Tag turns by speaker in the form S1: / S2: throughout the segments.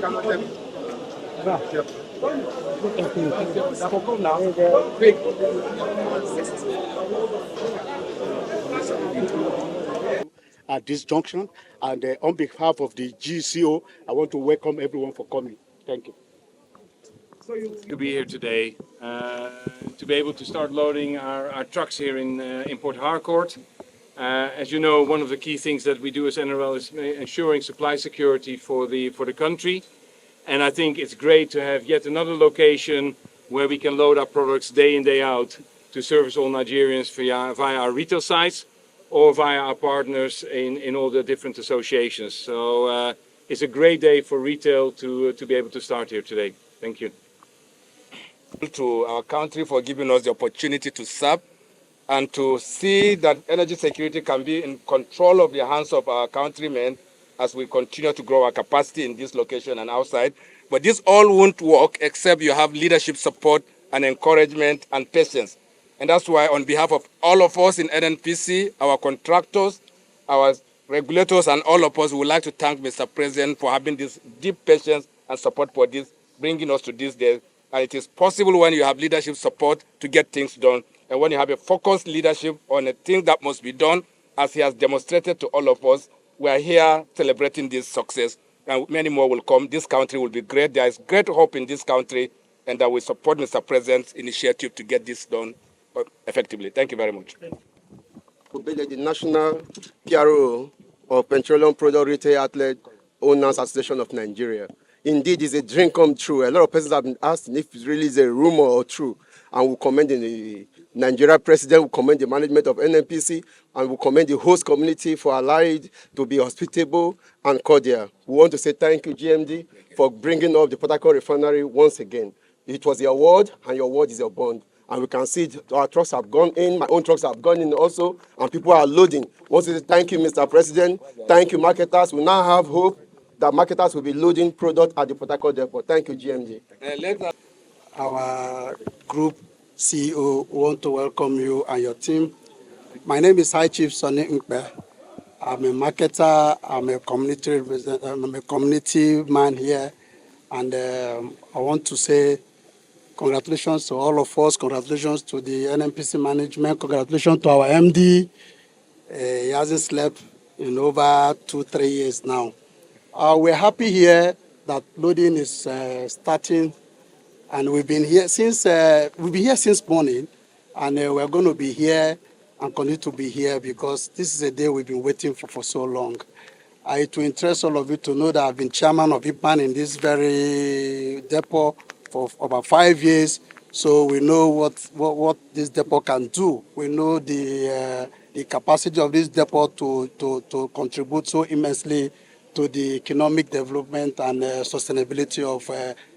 S1: At this junction, and on behalf of the GCO, I want to welcome everyone for coming. Thank you.
S2: To be here today, to be able to start loading our trucks here in Port Harcourt. As you know, one of the key things that we do as NRL is ensuring supply security for the country. And I think it's great to have yet another location where we can load our products day in, day out to service all Nigerians via our retail sites or via our partners in all the different associations. So it's a great day for retail to be able to start here today. Thank you.
S3: To our country for giving us the opportunity to serve and to see that energy security can be in control of the hands of our countrymen as we continue to grow our capacity in this location and outside. But this all won't work except you have leadership support and encouragement and patience. And that's why on behalf of all of us in NNPC, our contractors, our regulators, and all of us, we would like to thank Mr. President for having this deep patience and support for this, bringing us to this day. And it is possible when you have leadership support to get things done. And when you have a focused leadership on a thing that must be done, as he has demonstrated to all of us, we are here celebrating this success. And many more will come. This country will be great. There is great hope in this country, and that we support Mr. President's initiative to get this done effectively. Thank you very much.
S4: The National PRO of Petroleum Product Retail Outlet Owners Association of Nigeria. Indeed, it's a dream come true. A lot of persons have been asking if it really is a rumor or true. And we commend the Nigeria president, we commend the management of NNPC, and we commend the host community for allowing it to be hospitable and cordial. We want to say thank you, GMD, for bringing up the Port Harcourt Refinery once again. It was your word, and your word is your bond. And we can see it, our trucks have gone in, my own trucks have gone in also, and people are loading. We want to say thank you, Mr. President. Thank you, marketers. We now have hope that marketers will be loading product at the Port Harcourt depot. Thank you, GMD.
S5: Our group CEO want to welcome you and your team. My name is High Chief Sonny Nkpe. I'm a marketer, I'm a community representative, I'm a community man here, and I want to say congratulations to all of us, congratulations to the NNPC management, congratulations to our MD. He hasn't slept in over 2-3 years now. We're happy here that loading is starting, and we've been here since morning, and we're going to be here and continue to be here because this is a day we've been waiting for so long. It will interest all of you to know that I've been chairman of IPAC in this very depot for about 5 years, so we know what this depot can do. We know the capacity of this depot to contribute so immensely to the economic development and sustainability of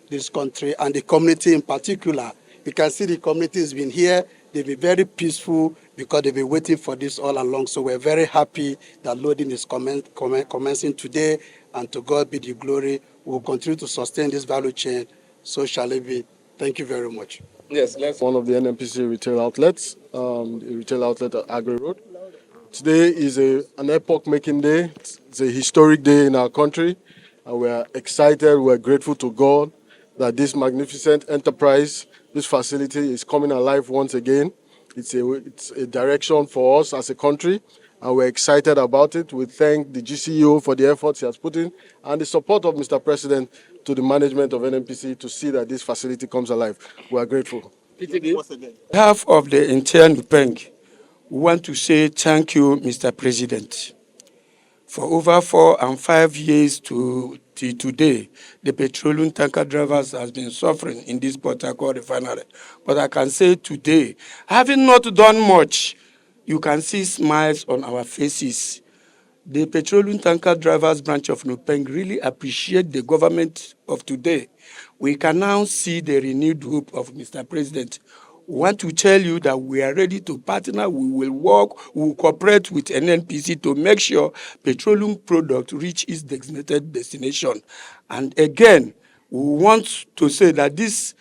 S5: this country and the community in particular. You can see the community has been here. They've been very peaceful because they've been waiting for this all along. So we're very happy that loading is commencing today, and to God be the glory. We'll continue to sustain this value chain. So shall it be. Thank you very much.
S6: Yes, one of the NNPC retail outlets, the retail outlet at Agri Road. Today is an epoch-making day. It's a historic day in our country, and we're excited, we're grateful to God that this magnificent enterprise, this facility is coming alive once again. It's a direction for us as a country, and we're excited about it. We thank the GCEO for the efforts he has put in and the support of Mr. President to the management of NNPC to see that this facility comes alive. We are grateful.
S5: On behalf of the entire NUPENG, we want to say thank you, Mr. President. For over 4 and 5 years to today, the petroleum tanker drivers has been suffering in this Port Harcourt refinery. But I can say today, having not done much, you can see smiles on our faces. The petroleum tanker drivers branch of NUPENG really appreciate the government of today. We can now see the renewed hope of Mr. President. We want to tell you that we are ready to partner, we will work, we will cooperate with NNPC to make sure petroleum product reach its designated destination. And again, we want to say that this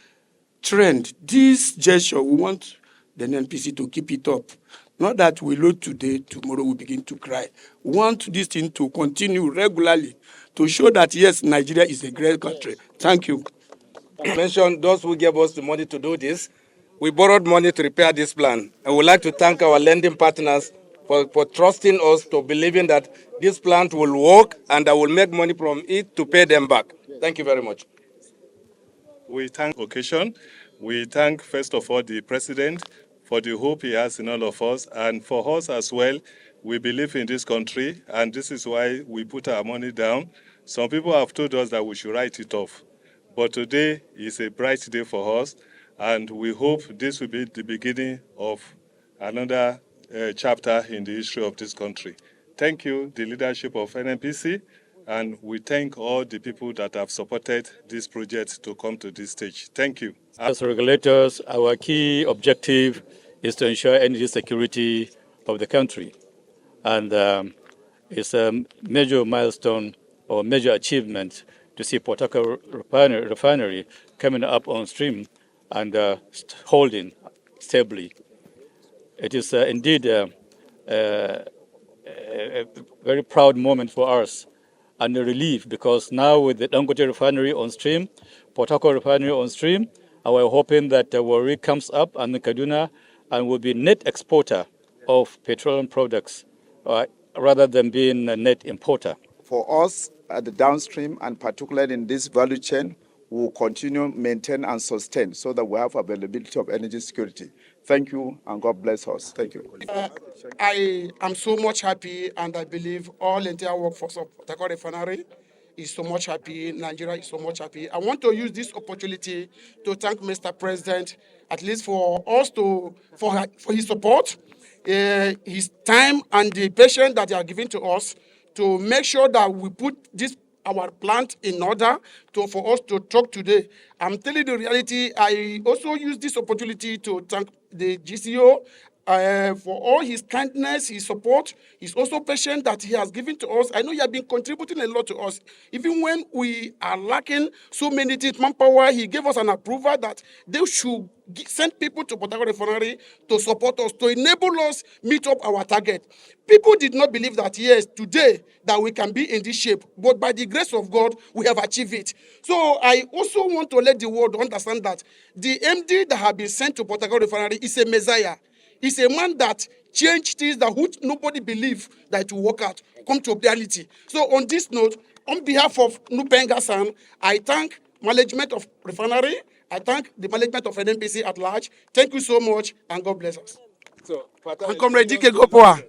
S5: trend, this gesture, we want the NNPC to keep it up. Not that we load today, tomorrow we begin to cry. We want this thing to continue regularly
S7: to show that, yes, Nigeria is a great country. Thank you.
S3: I mentioned those who gave us the money to do this. We borrowed money to repair this plan. I would like to thank our lending partners for trusting us, to believing that this plant will work and I will make money from it to pay them back. Thank you very much.
S8: We thank the occasion. We thank, first of all, the President for the hope he has in all of us, and for us as well. We believe in this country, and this is why we put our money down. Some people have told us that we should write it off. But today is a bright day for us, and we hope this will be the beginning of another chapter in the history of this country. Thank you, the leadership of NNPC, and we thank all the people that have supported this project to come to this stage. Thank you.
S9: As regulators, our key objective is to ensure energy security of the country. And it's a major milestone or major achievement to see Port Harcourt Refinery coming up on stream and holding stably. It is indeed a very proud moment for us and a relief, because now with the Dangote Refinery on stream, Port Harcourt Refinery on stream, we're hoping that Warri comes up and Kaduna and will be net exporter of petroleum products rather than being a net importer.
S10: For us at the downstream, and particularly in this value chain, we will continue, maintain and sustain so that we have availability of energy security. Thank you, and God bless us. Thank you.
S7: I am so much happy, and I believe all entire workforce of Port Harcourt Refinery is so much happy. Nigeria is so much happy. I want to use this opportunity to thank Mr. President, at least for his support, his time, and the patience that he has given to us to make sure that we put our plant in order for us to talk today. I'm telling you the reality. I also use this opportunity to thank the GCO for all his kindness, his support, his also patience that he has given to us. I know he has been contributing a lot to us. Even when we are lacking so many things, manpower, he gave us an approval that they should send people to Port Harcourt Refinery to support us, to enable us meet up our target. People did not believe that, yes, today, that we can be in this shape. But by the grace of God, we have achieved it. So I also want to let the world understand that the MD that has been sent to Port Harcourt Refinery is a Messiah. He's a man that changed things that which nobody believed that it will work out, come to reality. So on this note, on behalf of Nupenga-san, I thank management of refinery. I thank the management of NNPC at large. Thank you so much, and God bless us.
S3: So,
S7: and Comrade Dike Gopoa.